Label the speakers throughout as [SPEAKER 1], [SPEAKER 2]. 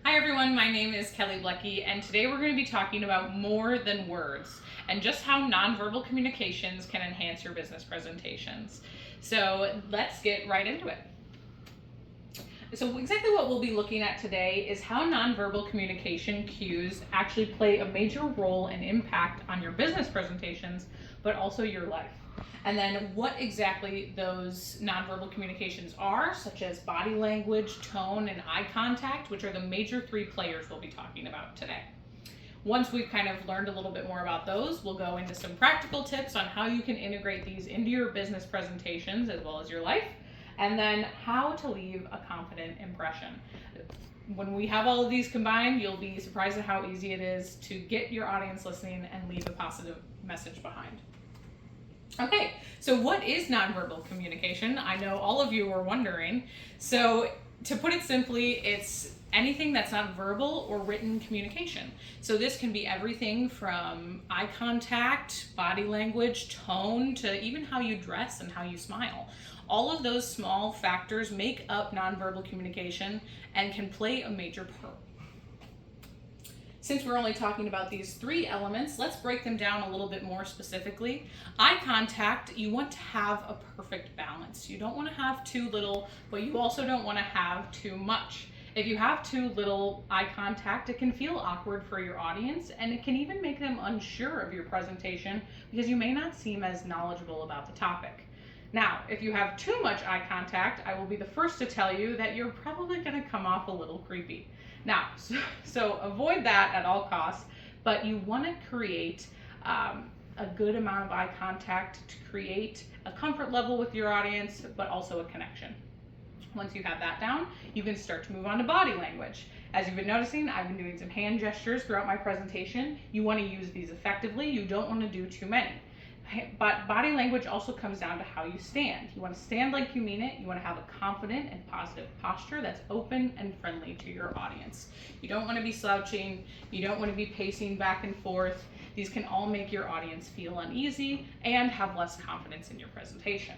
[SPEAKER 1] Hi everyone, my name is Kelly Blecke, and today we're going to be talking about more than words and just how nonverbal communications can enhance your business presentations. So let's get right into it. So exactly what we'll be looking at today is how nonverbal communication cues actually play a major role and impact on your business presentations, but also your life. And then what exactly those nonverbal communications are, such as body language, tone, and eye contact, which are the major three players we'll be talking about today. Once we've kind of learned a little bit more about those, we'll go into some practical tips on how you can integrate these into your business presentations as well as your life, and then how to leave a confident impression. When we have all of these combined, you'll be surprised at how easy it is to get your audience listening and leave a positive message behind. Okay, so what is nonverbal communication? I know all of you were wondering. So to put it simply, it's anything that's not verbal or written communication. So this can be everything from eye contact, body language, tone, to even how you dress and how you smile. All of those small factors make up nonverbal communication and can play a major part. Since we're only talking about these three elements, let's break them down a little bit more specifically. Eye contact, you want to have a perfect balance. You don't want to have too little, but you also don't want to have too much. If you have too little eye contact, it can feel awkward for your audience, and it can even make them unsure of your presentation because you may not seem as knowledgeable about the topic. Now, if you have too much eye contact, I will be the first to tell you that you're probably going to come off a little creepy. Now, so avoid that at all costs, but you want to create a good amount of eye contact to create a comfort level with your audience, but also a connection. Once you have that down, you can start to move on to body language. As you've been noticing, I've been doing some hand gestures throughout my presentation. You want to use these effectively. You don't want to do too many. But body language also comes down to how you stand. You want to stand like you mean it. You want to have a confident and positive posture that's open and friendly to your audience. You don't want to be slouching. You don't want to be pacing back and forth. These can all make your audience feel uneasy and have less confidence in your presentation.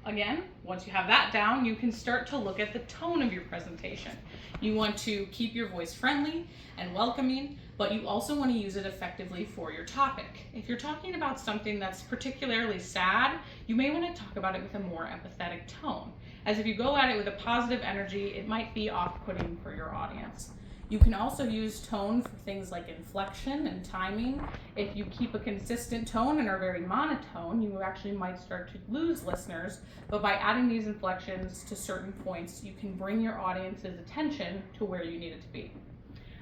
[SPEAKER 1] Again, once you have that down, you can start to look at the tone of your presentation. You want to keep your voice friendly and welcoming, but you also want to use it effectively for your topic. If you're talking about something that's particularly sad, you may want to talk about it with a more empathetic tone, as if you go at it with a positive energy, it might be off-putting for your audience. You can also use tone for things like inflection and timing. If you keep a consistent tone and are very monotone, you actually might start to lose listeners, but by adding these inflections to certain points, you can bring your audience's attention to where you need it to be.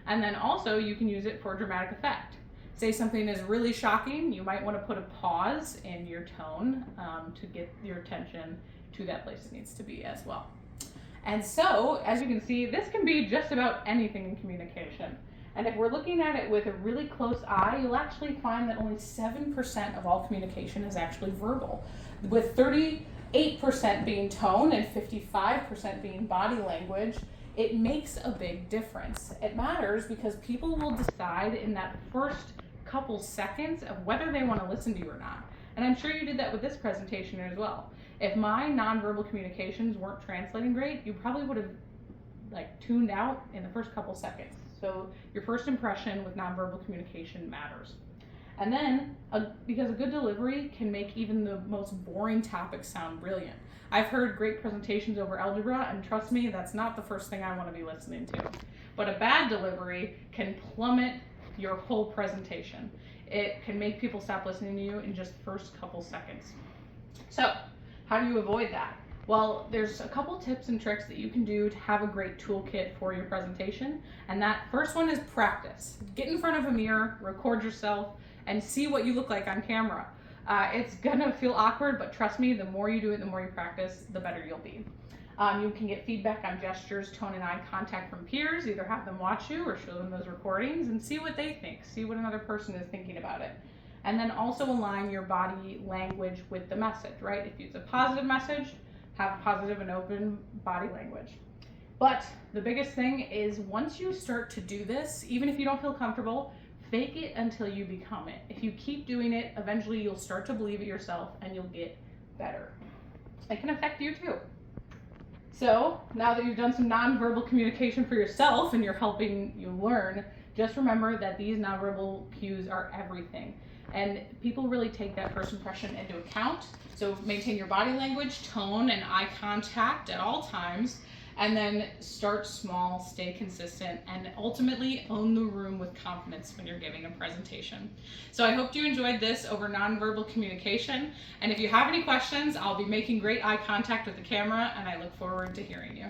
[SPEAKER 1] And then also you can use it for dramatic effect. Say something is really shocking, you might want to put a pause in your tone to get your attention to that place it needs to be as well. And so, as you can see, this can be just about anything in communication. And if we're looking at it with a really close eye, you'll actually find that only 7% of all communication is actually verbal, with 38% being tone and 55% being body language. It makes a big difference. It matters because people will decide in that first couple seconds of whether they want to listen to you or not. And I'm sure you did that with this presentation as well. If my nonverbal communications weren't translating great, you probably would have tuned out in the first couple seconds. So your first impression with nonverbal communication matters. And then, because a good delivery can make even the most boring topics sound brilliant. I've heard great presentations over algebra, and trust me, that's not the first thing I want to be listening to. But a bad delivery can plummet your whole presentation. It can make people stop listening to you in just the first couple seconds. So, how do you avoid that? Well, there's a couple tips and tricks that you can do to have a great toolkit for your presentation. And that first one is practice. Get in front of a mirror, record yourself, and see what you look like on camera. It's gonna feel awkward, but trust me, the more you do it, the more you practice, the better you'll be. You can get feedback on gestures, tone, and eye contact from peers. Either have them watch you or show them those recordings and see what they think. See what another person is thinking about it. And then also align your body language with the message, right? If it's a positive message, have positive and open body language. But the biggest thing is once you start to do this, even if you don't feel comfortable, fake it until you become it. If you keep doing it, eventually you'll start to believe it yourself and you'll get better. It can affect you too. So now that you've done some nonverbal communication for yourself and you're helping you learn, just remember that these nonverbal cues are everything. And people really take that first impression into account. So maintain your body language, tone, and eye contact at all times. And then start small, stay consistent, and ultimately own the room with confidence when you're giving a presentation. So I hope you enjoyed this over nonverbal communication. And if you have any questions, I'll be making great eye contact with the camera, and I look forward to hearing you.